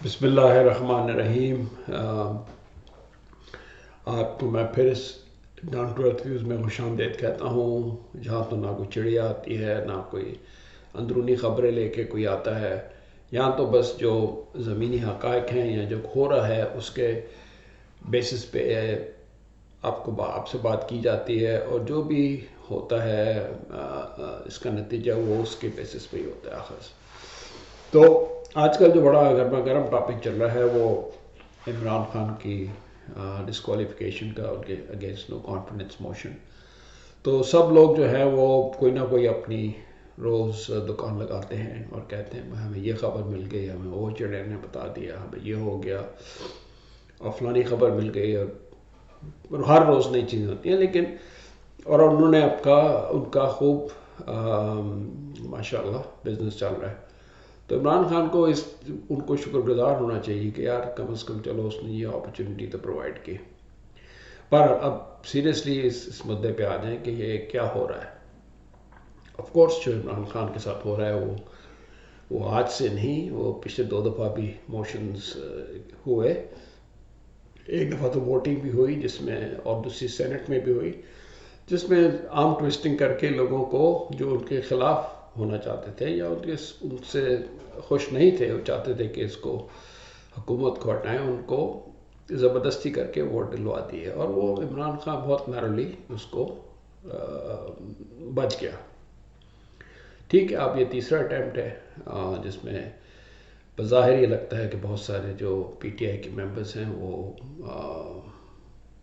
بسم اللہ الرحمن الرحیم۔ آپ کو میں پھر اس ڈاؤن ٹو ارتھ ویوز میں خوش آمدید کہتا ہوں، جہاں تو نہ کوئی چڑیا آتی ہے، نہ کوئی اندرونی خبریں لے کے کوئی آتا ہے۔ یہاں تو بس جو زمینی حقائق ہیں یا جو ہو رہا ہے اس کے بیسس پہ آپ سے بات کی جاتی ہے، اور جو بھی ہوتا ہے اس کا نتیجہ وہ اس کے بیسس پہ ہی ہوتا ہے آخر سے۔ تو آج کل جو بڑا گرما گرم ٹاپک چل رہا ہے وہ عمران خان کی ڈسکوالیفیکیشن کا، ان کے اگینسٹ نو کانفیڈنس موشن۔ تو سب لوگ جو ہے وہ کوئی نہ کوئی اپنی روز دکان لگاتے ہیں اور کہتے ہیں ہمیں یہ خبر مل گئی، ہمیں وہ چڑیا نے بتا دیا، ہمیں یہ ہو گیا، اور فلانی خبر مل گئی، اور ہر روز نئی چیزیں ہوتی ہیں۔ لیکن اور انہوں نے ان کا خوب ماشاء اللہ بزنس چل رہا ہے۔ تو عمران خان کو ان کو شکر گزار ہونا چاہیے کہ یار کم از کم چلو اس نے یہ اپرچونٹی تو پرووائڈ کی۔ پر اب سیریسلی اس مدعے پہ آ جائیں کہ یہ کیا ہو رہا ہے۔ آف کورس جو عمران خان کے ساتھ ہو رہا ہے وہ آج سے نہیں، وہ پچھلے 2 دفعہ بھی موشنز ہوئے۔ ایک دفعہ تو ووٹنگ بھی ہوئی جس میں، اور دوسری سینٹ میں بھی ہوئی، جس میں آرم ٹویسٹنگ کر کے لوگوں کو جو ان کے خلاف ہونا چاہتے تھے یا ان سے خوش نہیں تھے، وہ چاہتے تھے کہ اس کو حکومت کو ہٹائیں، ان کو زبردستی کر کے ووٹ دلوا دیے، اور وہ عمران خان بہت نیرولی اس کو بچ گیا۔ ٹھیک ہے، اب یہ تیسرا اٹیمپٹ ہے جس میں بظاہر یہ لگتا ہے کہ بہت سارے جو پی ٹی آئی کے ممبرز ہیں وہ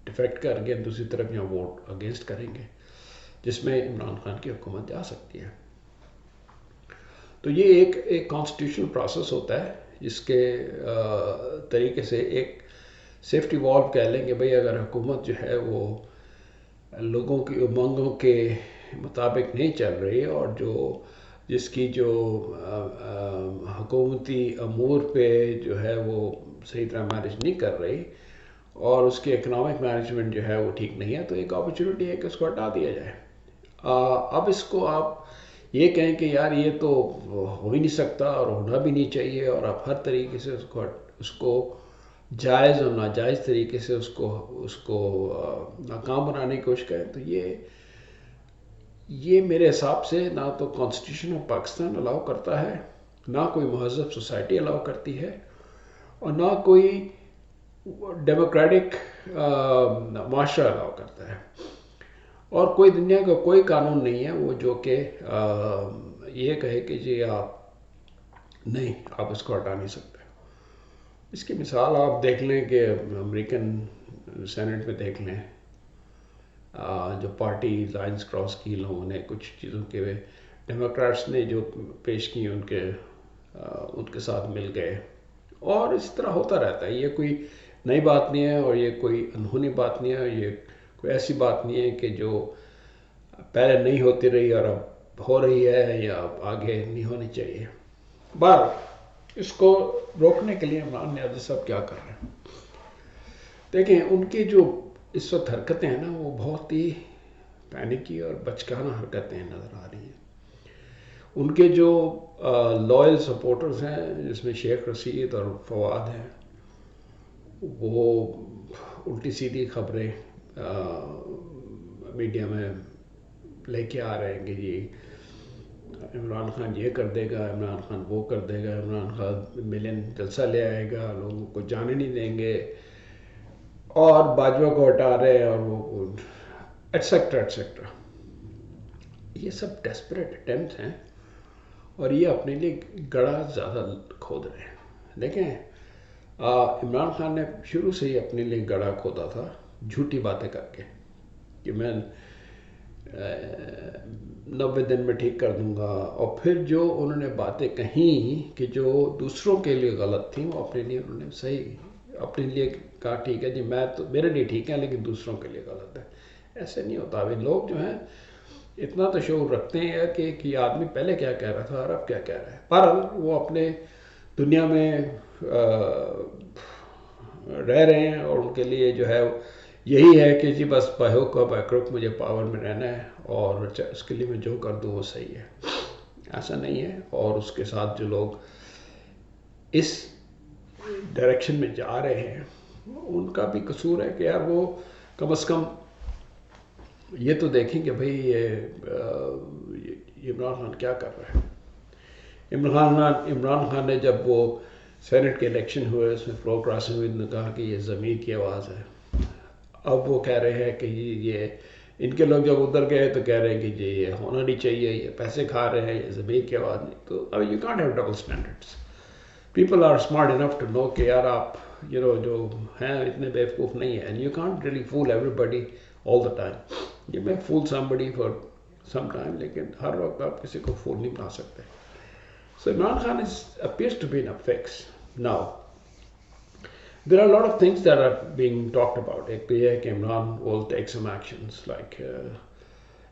ڈیفیکٹ کر گئے، دوسری طرف یہاں ووٹ اگینسٹ کریں گے، جس میں عمران خان کی حکومت جا سکتی ہے۔ تو یہ ایک کانسٹیٹیوشنل پروسیس ہوتا ہے جس کے طریقے سے ایک سیفٹی والو کہہ لیں کہ بھئی اگر حکومت جو ہے وہ لوگوں کی امنگوں کے مطابق نہیں چل رہی، اور جس کی جو حکومتی امور پہ جو ہے وہ صحیح طرح مینیج نہیں کر رہی، اور اس کی اکنامک مینجمنٹ جو ہے وہ ٹھیک نہیں ہے، تو ایک اپرچونٹی ہے کہ اس کو ہٹا دیا جائے۔ اب اس کو آپ یہ کہیں کہ یار یہ تو ہو ہی نہیں سکتا اور ہونا بھی نہیں چاہیے، اور آپ ہر طریقے سے اس کو جائز اور ناجائز طریقے سے اس کو ناکام بنانے کی کوشش کریں، تو یہ میرے حساب سے نہ تو کانسٹیٹیوشن آف پاکستان الاؤ کرتا ہے، نہ کوئی مہذب سوسائٹی الاؤ کرتی ہے، اور نہ کوئی ڈیموکریٹک معاشرہ الاؤ کرتا ہے۔ اور کوئی دنیا کا کوئی قانون نہیں ہے وہ جو کہ یہ کہے کہ جی آپ اس کو ہٹا نہیں سکتے۔ اس کی مثال آپ دیکھ لیں کہ امریکن سینٹ میں دیکھ لیں، جو پارٹی لائنز کراس کی لوگوں نے، کچھ چیزوں کے ڈیموکریٹس نے جو پیش کی ان کے ساتھ مل گئے، اور اس طرح ہوتا رہتا ہے۔ یہ کوئی نئی بات نہیں ہے، اور یہ کوئی انہونی بات نہیں ہے، اور یہ کوئی ایسی بات نہیں ہے کہ جو پہلے نہیں ہوتی رہی اور اب ہو رہی ہے یا اب آگے نہیں ہونی چاہیے۔ اس کو روکنے کے لیے عمران نیازی صاحب کیا کر رہے ہیں؟ دیکھیں ان کی جو اس وقت حرکتیں ہیں نا، وہ بہت ہی پینیکی اور بچکانہ حرکتیں نظر آ رہی ہیں۔ ان کے جو لائل سپورٹرز ہیں، جس میں شیخ رشید اور فواد ہیں، وہ الٹی سیدھی خبریں میڈیا میں لے کے آ رہے ہیں کہ جی عمران خان یہ کر دے گا، عمران خان وہ کر دے گا، عمران خان ملین جلسہ لے آئے گا، لوگوں کو جانے نہیں دیں گے، اور باجوہ کو ہٹا رہے ہیں، اور وہ ایٹسیکٹرا ایٹسیکٹرا۔ یہ سب ڈیسپریٹ اٹیمپٹس ہیں، اور یہ اپنے لیے گڑھا زیادہ کھود رہے ہیں۔ دیکھیں عمران خان نے شروع سے ہی اپنے لیے گڑھا کھودا تھا جھوٹی باتیں کر کے کہ میں 90 دن میں ٹھیک کر دوں گا، اور پھر جو انہوں نے باتیں کہیں کہ جو دوسروں کے لیے غلط تھیں، وہ اپنے لیے انہوں نے صحیح اپنے لیے کہا ٹھیک ہے جی میں تو میرے لیے ٹھیک ہے لیکن دوسروں کے لیے غلط ہے۔ ایسے نہیں ہوتا۔ ابھی لوگ جو ہیں اتنا تشعور رکھتے ہیں کہ یہ آدمی پہلے کیا کہہ رہا تھا اور اب کیا کہہ رہا ہے، پر وہ اپنے دنیا میں رہ رہے ہیں، اور ان کے لیے جو ہے یہی ہے کہ جی بس بائی ہوک اور بائی کروک مجھے پاور میں رہنا ہے، اور اس کے لیے میں جو کر دوں وہ صحیح ہے۔ ایسا نہیں ہے۔ اور اس کے ساتھ جو لوگ اس ڈائریکشن میں جا رہے ہیں ان کا بھی قصور ہے کہ یار وہ کم از کم یہ تو دیکھیں کہ بھئی یہ عمران خان کیا کر رہا ہے. عمران خان نے جب وہ سینٹ کے الیکشن ہوئے اس میں فلور کراسنگ ہوئی نے کہا کہ یہ ضمیر کی آواز ہے. اب وہ کہہ رہے ہیں کہ یہ ان کے لوگ جب ادھر گئے تو کہہ رہے ہیں کہ یہ ہونا نہیں چاہیے, یہ پیسے کھا رہے ہیں, یہ ضمیر کی آواز نہیں. تو اب you can't have double standards. People are smart enough to know کہ یار آپ جو ہیں اتنے بیوقوف نہیں ہیں. And you can't really fool everybody all the time. یہ میں فول سم بڈی فار سم ٹائم, لیکن ہر وقت آپ کسی کو فول نہیں بنا سکتے. سو Imran Khan appears to be in a fix. Now, there are a lot of things that are being talked about. ایک تو یہ ہے کہ Imran will take some actions, like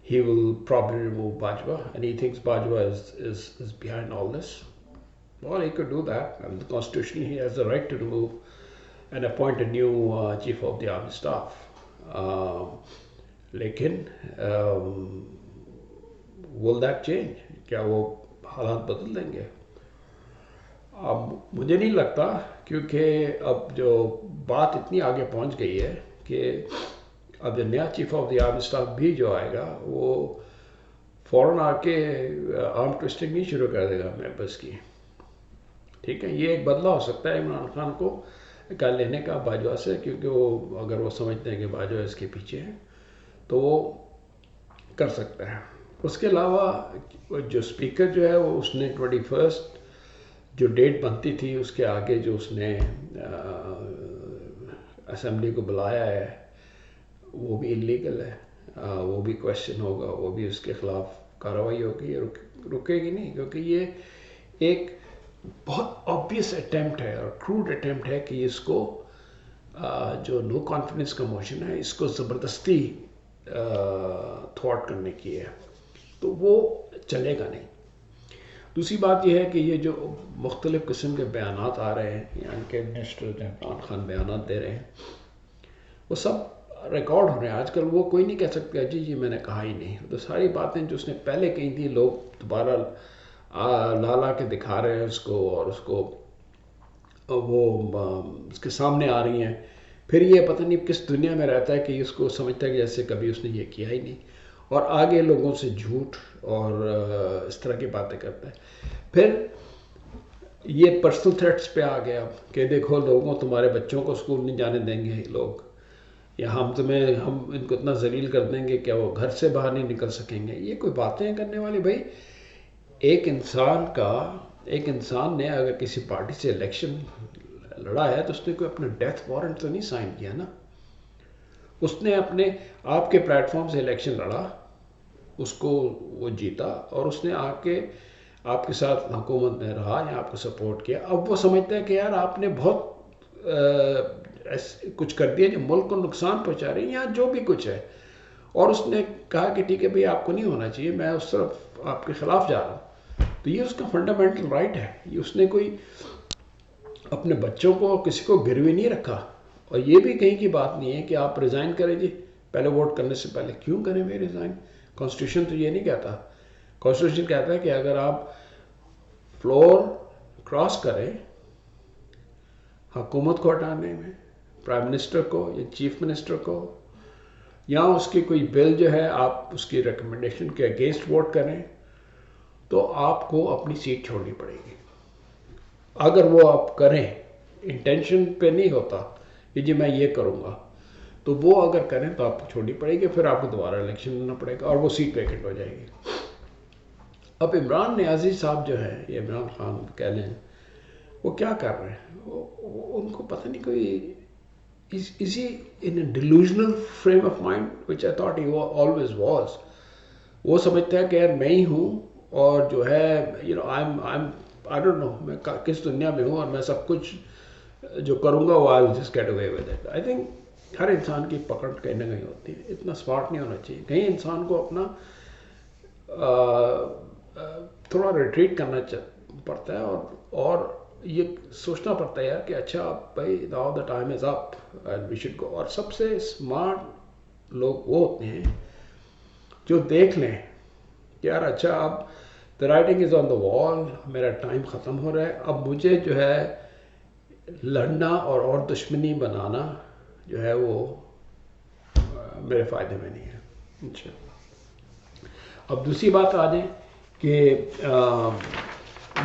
he will probably remove Bajwa, and he thinks Bajwa is behind all this. Well, he could do that, and constitutionally he has the right to remove and appoint a new chief of the army staff. لیکن will that change? کیا وہ حالات بدل دیں گے؟ اب مجھے نہیں لگتا, کیونکہ اب جو بات اتنی آگے پہنچ گئی ہے کہ اب جو نیا chief of the army staff بھی جو آئے گا وہ فوراً آ کے آرم ٹوسٹنگ نہیں شروع کر دے گا ممبرس کی. ٹھیک ہے, یہ ایک بدلہ ہو سکتا ہے عمران خان کو کر لینے کا باجوہ سے, کیونکہ وہ اگر وہ سمجھتے ہیں کہ باجوہ اس کے پیچھے ہے تو وہ کر سکتا ہے. اس کے علاوہ جو اسپیکر جو ہے وہ اس نے 21 جو ڈیٹ بنتی تھی اس کے آگے جو اس نے اسمبلی کو بلایا ہے وہ بھی انلیگل ہے. وہ بھی کویشچن ہوگا, وہ بھی اس کے خلاف کارروائی ہوگی. رکے گی نہیں, کیونکہ یہ ایک بہت آبویس اٹیمپٹ ہے اور کروڈ اٹیمپٹ ہے کہ اس کو جو نو کانفیڈنس کا موشن ہے اس کو زبردستی تھواٹ کرنے کی ہے, تو وہ چلے گا نہیں. دوسری بات یہ ہے کہ یہ جو مختلف قسم کے بیانات آ رہے ہیں, یعنی کہ منسٹر عمران خان بیانات دے رہے ہیں, وہ سب ریکارڈ ہو رہے ہیں. آج کل وہ کوئی نہیں کہہ سکتا جی میں نے کہا ہی نہیں. تو ساری باتیں جو اس نے پہلے کہی تھی لوگ دوبارہ لا کے دکھا رہے ہیں اس کو, اور اس کو وہ اس کے سامنے آ رہی ہیں. پھر یہ پتہ نہیں کس دنیا میں رہتا ہے کہ اس کو سمجھتا ہے کہ جیسے کبھی اس نے یہ کیا ہی نہیں, اور آگے لوگوں سے جھوٹ اور اس طرح کی باتیں کرتا ہے. پھر یہ پرسنل تھریٹس پہ آ گیا کہ دیکھو لوگوں تمہارے بچوں کو اسکول نہیں جانے دیں گے لوگ, یا ہم ان کو اتنا ذلیل کر دیں گے کہ وہ گھر سے باہر نہیں نکل سکیں گے. یہ کوئی باتیں کرنے والی. بھائی ایک انسان نے اگر کسی پارٹی سے الیکشن لڑا ہے تو اس نے کوئی اپنا ڈیتھ وارنٹ تو نہیں سائن کیا نا. اس نے اپنے آپ کے پلیٹ فارم سے الیکشن لڑا, اس کو وہ جیتا, اور اس نے آ کے آپ کے ساتھ حکومت میں رہا یا آپ کو سپورٹ کیا. اب وہ سمجھتا ہے کہ یار آپ نے بہت کچھ کر دیا جو ملک کو نقصان پہنچا رہی ہے یا جو بھی کچھ ہے, اور اس نے کہا کہ ٹھیک ہے بھائی آپ کو نہیں ہونا چاہیے, میں اس طرف آپ کے خلاف جا رہا ہوں. تو یہ اس کا فنڈامنٹل رائٹ ہے. یہ اس نے کوئی اپنے بچوں کو کسی کو گروی نہیں رکھا, اور یہ بھی کہیں کی بات نہیں ہے کہ آپ ریزائن کریں جی پہلے ووٹ کرنے سے پہلے. کیوں کریں بھائی ریزائن؟ کانسٹیٹیوشن تو یہ نہیں کہتا. کانسٹیٹیوشن کہتا ہے کہ اگر آپ فلور کراس کریں حکومت کو ہٹانے میں, پرائم منسٹر کو یا چیف منسٹر کو, یا اس کی کوئی بل جو ہے آپ اس کی ریکمنڈیشن کے اگینسٹ ووٹ کریں, تو آپ کو اپنی سیٹ چھوڑنی پڑے گی. اگر وہ آپ کریں, انٹینشن پہ نہیں ہوتا کہ جی میں یہ کروں گا, تو وہ اگر کریں تو آپ کو چھوڑنی پڑے گی, پھر آپ کو دوبارہ الیکشن لینا پڑے گا اور وہ سیٹ ویکنٹ ہو جائے گی. اب عمران نیازی صاحب جو ہے, یہ عمران خان کہہ لیں, وہ کیا کر رہے ہیں؟ ان کو پتہ نہیں کوئی is he in a delusional frame of mind, which I thought he always was. وہ سمجھتا ہے کہ یار میں ہی ہوں, اور جو ہے I don't know میں کس دنیا میں ہوں, اور میں سب کچھ جو کروں گا وہ I'll just get away with it. I think ہر انسان کی پکڑ کہیں نہ کہیں ہوتی ہے. اتنا اسمارٹ نہیں ہونا چاہیے. کہیں انسان کو اپنا تھوڑا ریٹریٹ کرنا پڑتا ہے, اور یہ سوچنا پڑتا ہے یار کہ اچھا بھائی now the time is up and we should go. اور سب سے اسمارٹ لوگ وہ ہوتے ہیں جو دیکھ لیں کہ یار اچھا اب the writing is on the wall, میرا ٹائم ختم ہو رہا ہے, اب مجھے جو ہے لڑنا اور دشمنی بنانا جو ہے وہ میرے فائدے میں نہیں ہے. اچھا، اب دوسری بات آ جائیں کہ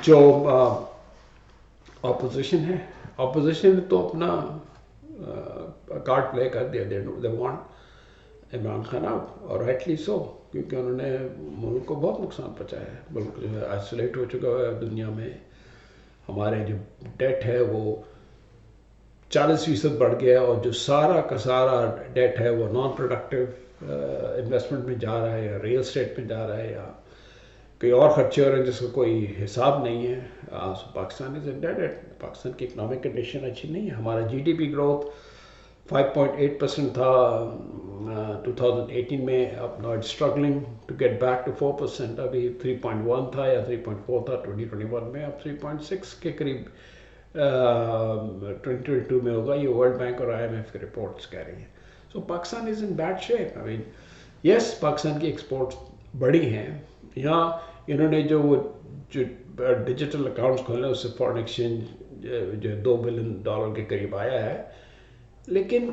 جو اپوزیشن ہے، اپوزیشن نے تو اپنا کارڈ پلے کر دیا. They want Imran Khan out, اور رائٹلی سو، کیونکہ انہوں نے ملک کو بہت نقصان پہنچایا ہے. ملک جو ہے آئسولیٹ ہو چکا ہے دنیا میں. ہمارے جو ڈیٹ ہے وہ 40% بڑھ گیا، اور جو سارا کا سارا ڈیٹ ہے وہ نان پروڈکٹیو انویسٹمنٹ میں جا رہا ہے، یا ریئل اسٹیٹ میں جا رہا ہے، یا کوئی اور خرچے ہو رہے ہیں جس کا کوئی حساب نہیں ہے. پاکستان از انڈیٹڈ. پاکستان کی اکنامک کنڈیشن اچھی نہیں ہے. ہمارا جی ڈی پی گروتھ 5.8% تھا 2018 میں. اب now it's struggling to get back to 4%. ابھی 3.1 تھا یا 3.4 تھا 2021 میں، اب 3.6 کے قریب 2022 میں ہوگا. یہ ورلڈ بینک اور IMF کی رپورٹس کہہ رہی ہیں. سو پاکستان از ان بیڈ شیپ. آئی مین یس، پاکستان کی ایکسپورٹس بڑی ہیں. یہاں انہوں نے جو ڈیجیٹل اکاؤنٹس کھولے اس سے فارن ایکسچینج جو $2 بلین کے قریب آیا ہے، لیکن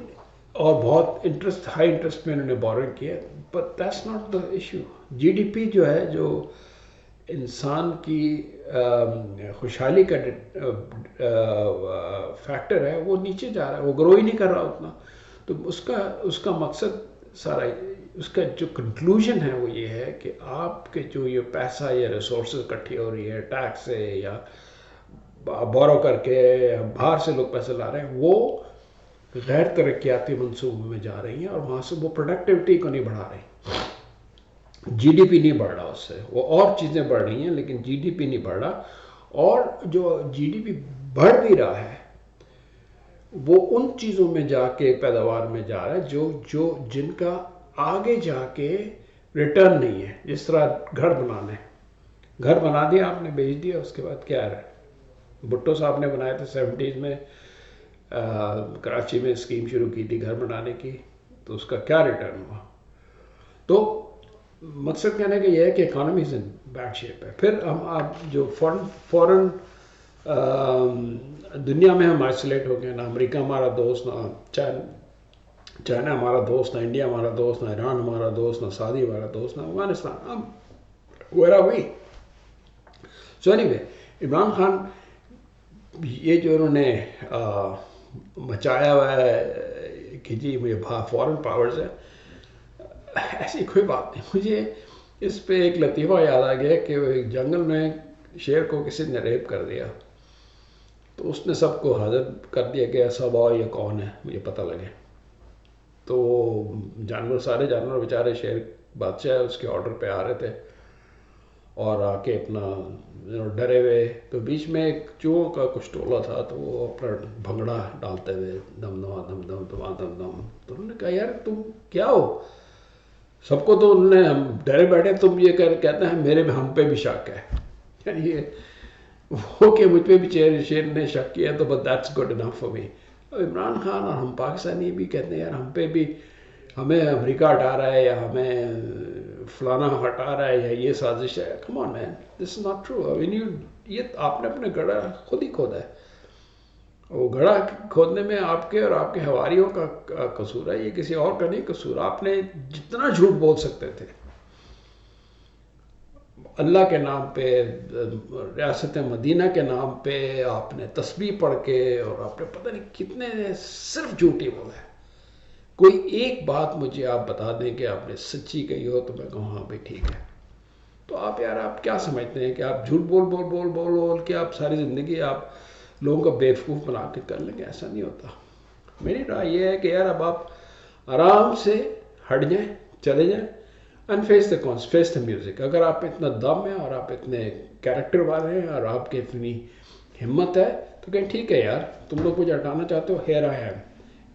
اور بہت انٹرسٹ، ہائی انٹرسٹ میں انہوں نے بورنگ کیا. But that's not the issue. G D P جو ہے، جو انسان کی خوشحالی کا فیکٹر ہے، وہ نیچے جا رہا ہے، وہ گرو ہی نہیں کر رہا اتنا. تو اس کا مقصد سارا، اس کا جو کنکلوژن ہے وہ یہ ہے کہ آپ کے جو یہ پیسہ یا ریسورسز اکٹھی ہو رہی ہے ٹیکس سے یا بورو کر کے، باہر سے لوگ پیسے لا رہے ہیں، وہ غیر ترقیاتی منصوبوں میں جا رہی ہیں، اور وہاں سے وہ پروڈکٹیوٹی کو نہیں بڑھا رہی. جی ڈی پی نہیں بڑھ رہا اس سے. وہ اور چیزیں بڑھ رہی ہیں لیکن جی ڈی پی نہیں بڑھ رہا. اور جو جی ڈی پی بڑھ بھی رہا ہے وہ ان چیزوں میں جا کے پیداوار میں جا رہا ہے جن کا آگے جا کے ریٹرن نہیں ہے. جس طرح گھر بنانے، گھر بنا دیا آپ نے، بیچ دیا، اس کے بعد کیا ہے؟ بھٹو صاحب نے بنائے تھے 70s میں، کراچی میں اسکیم شروع کی تھی گھر بنانے کی، تو اس کا کیا ریٹرن ہوا؟ تو مقصد کہنے کا یہ ہے کہ اکانومیز ان بیڈ شیپ ہے. پھر ہم آپ جو فورن دنیا میں ہم آئسولیٹ ہو گئے. نہ امریکہ ہمارا دوست، نہ چائنا ہمارا دوست، نہ انڈیا ہمارا دوست، نہ ایران ہمارا دوست، نہ سعودی ہمارا دوست، نہ Afghanistan. Hmm where are we? So anyway, Imran Khan یہ جو انہوں نے مچایا ہوا ہے کہ جی مجھے فورن پاورز ہے، ایسی کوئی بات نہیں. مجھے اس پہ ایک لطیفہ یاد آ گیا کہ ایک جنگل میں شیر کو کسی نے ریپ کر دیا، تو اس نے سب کو حاضر کر دیا کہ سب آؤ، یہ کون ہے، مجھے پتہ لگے. تو سارے جانور بیچارے شیر بادشاہ اس کے آرڈر پہ آ رہے تھے اور آ کے اپنا ڈرے ہوئے. تو بیچ میں ایک چوہوں کا کچھ ٹولہ تھا، تو وہ اپنا بھنگڑا ڈالتے ہوئے دم دما دم دم دما دم دم. تو انہوں نے کہا یار تم کیا ہو؟ سب کو تو انہوں نے، ہم ڈرے بیٹھے، تم یہ کہتے ہیں میرے ہم پہ بھی شک ہے. یعنی یہ وہ کہ مجھ پہ بھی شیر نے شک کیا تو but that's good enough for me. Imran Khan اور ہم پاکستانی بھی کہتے ہیں یار ہم پہ بھی، ہمیں امریکہ ہٹا رہا ہے، یا ہمیں فلانا ہٹا رہا ہے، یا یہ سازش ہے. کم آن مین، دس از ناٹ ٹرو. یہ آپ نے اپنے گڑھا خود ہی کھودا ہے. وہ گڑھا کھودنے میں آپ کے اور آپ کے حواریوں کا قصور ہے، یہ کسی اور کا نہیں قصور. آپ نے جتنا جھوٹ بول سکتے تھے اللہ کے نام پہ، ریاست مدینہ کے نام پہ، آپ نے تسبیح پڑھ کے، اور آپ نے پتہ نہیں کتنے صرف جھوٹی بولا ہے. کوئی ایک بات مجھے آپ بتا دیں کہ آپ نے سچی کہی ہو تو میں کہوں ہاں بھائی ٹھیک ہے. تو آپ یار آپ کیا سمجھتے ہیں کہ آپ جھوٹ بول بول بول بول بول کے آپ ساری زندگی آپ لوگوں کو بیوقوف بنا کے کر لیں گے؟ ایسا نہیں ہوتا. میری رائے یہ ہے کہ یار اب آپ آرام سے ہٹ جائیں، چلے جائیں، اینڈ فیس دا میوزک. اگر آپ اتنا دم ہے اور آپ اتنے کیریکٹر والے ہیں اور آپ کی اتنی ہمت ہے تو کہیں ٹھیک ہے یار، تم لوگ مجھے ہٹانا چاہتے ہو، here I am.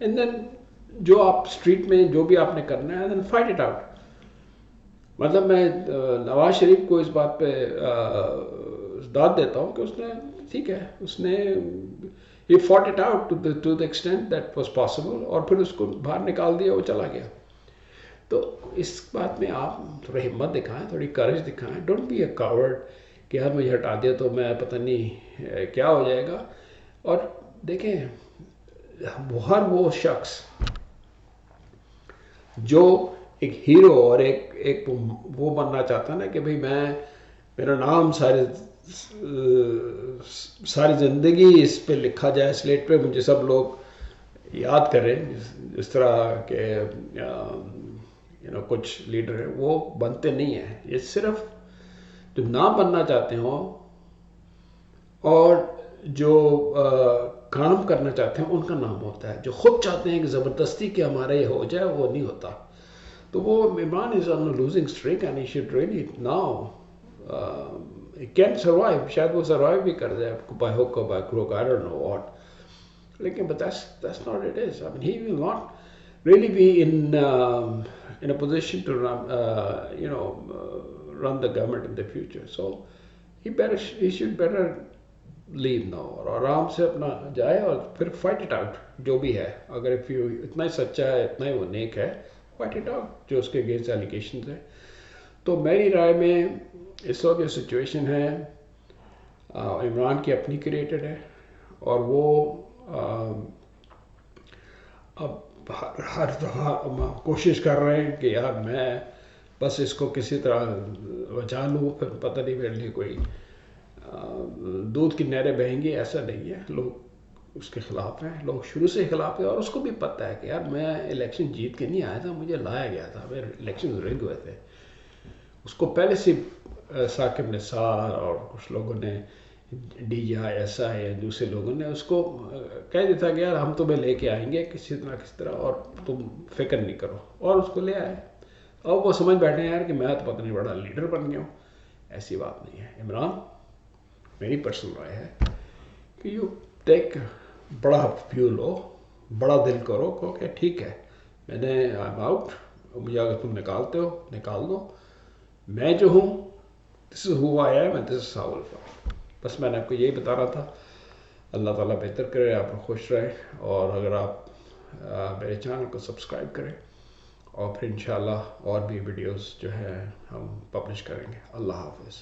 And then جو آپ اسٹریٹ میں جو بھی آپ نے کرنا ہے دین فائٹ اٹ آؤٹ. مطلب میں نواز شریف کو اس بات پہ داد دیتا ہوں کہ اس نے ٹھیک ہے، اس نے he fought it out to the extent that was possible، اور پھر اس کو باہر نکال دیا، وہ چلا گیا. تو اس بات میں آپ تھوڑی ہمت دکھائیں، تھوڑی کریج دکھائیں. ڈونٹ بی اے کاورڈ کہ یار مجھے ہٹا دیا تو میں پتہ نہیں کیا ہو جائے گا. اور دیکھیں ہر وہ شخص جو ایک ہیرو اور ایک وہ بننا چاہتا ہے نا کہ بھئی میرا نام ساری زندگی اس پہ لکھا جائے سلیٹ پہ، مجھے سب لوگ یاد کریں، اس طرح کہ کچھ لیڈر ہیں وہ بنتے نہیں ہیں. یہ صرف جو نام بننا چاہتے ہوں اور جو کام کرنا چاہتے ہیں ان کا نام ہوتا ہے. جو خود چاہتے ہیں کہ زبردستی کہ ہمارا یہ ہو جائے، وہ نہیں ہوتا. تو وہ Imran is on losing streak and he should really now can survive. شاید وہ سروائیو بھی کر جائے بائی ہوک اور by crook, I don't know what. لیکن but that's not it is. I mean, he will not really be in a position to run the government in the future. So he should better leave now اور آرام سے اپنا جائے اور پھر fight it out جو بھی ہے. اگر اتنا ہی سچا ہے، اتنا ہی وہ نیک ہے، fight it out جو اس کے اگینسٹ ایلیگیشنز ہیں. تو میری رائے میں اس وقت جو سچویشن ہے عمران کی اپنی کریٹڈ ہے، اور وہ اب ہر دفعہ کوشش کر رہے ہیں کہ یار میں بس اس کو کسی طرح بچا لوں، پھر پتہ نہیں میرے لیے کوئی دودھ کی نہریں بہیں گی. ایسا نہیں ہے. لوگ اس کے خلاف ہیں، لوگ شروع سے خلاف ہیں، اور اس کو بھی پتہ ہے کہ یار میں الیکشن جیت کے نہیں آیا تھا، مجھے لایا گیا تھا، میرے الیکشن رگ ہوئے تھے. اس کو پہلے سے ثاقب نثار اور کچھ لوگوں نے ڈی آئی ایس آئی یا دوسرے لوگوں نے اس کو کہہ دیتا کہ یار ہم تمہیں لے کے آئیں گے کسی طرح اور تم فکر نہیں کرو، اور اس کو لے آئے. اب وہ سمجھ بیٹھے ہیں یار کہ میں تو پتہ نہیں بڑا لیڈر بن گیا ہوں. ایسی بات نہیں ہے. عمران، میری پرسنل رائے ہے کہ یو ٹیک بڑا ویو لو، بڑا دل کرو کہ ٹھیک ہے میں نے آئی ایم آؤٹ، مجھے اگر تم نکالتے ہو نکال دو، میں جو ہوں this is who I am and this is how will fight. بس میں نے آپ کو یہی بتا رہا تھا. اللہ تعالیٰ بہتر کرے، آپ خوش رہیں، اور اگر آپ میرے چینل کو سبسکرائب کریں، اور پھر انشاءاللہ اور بھی ویڈیوز جو ہے ہم پبلش کریں گے. اللہ حافظ.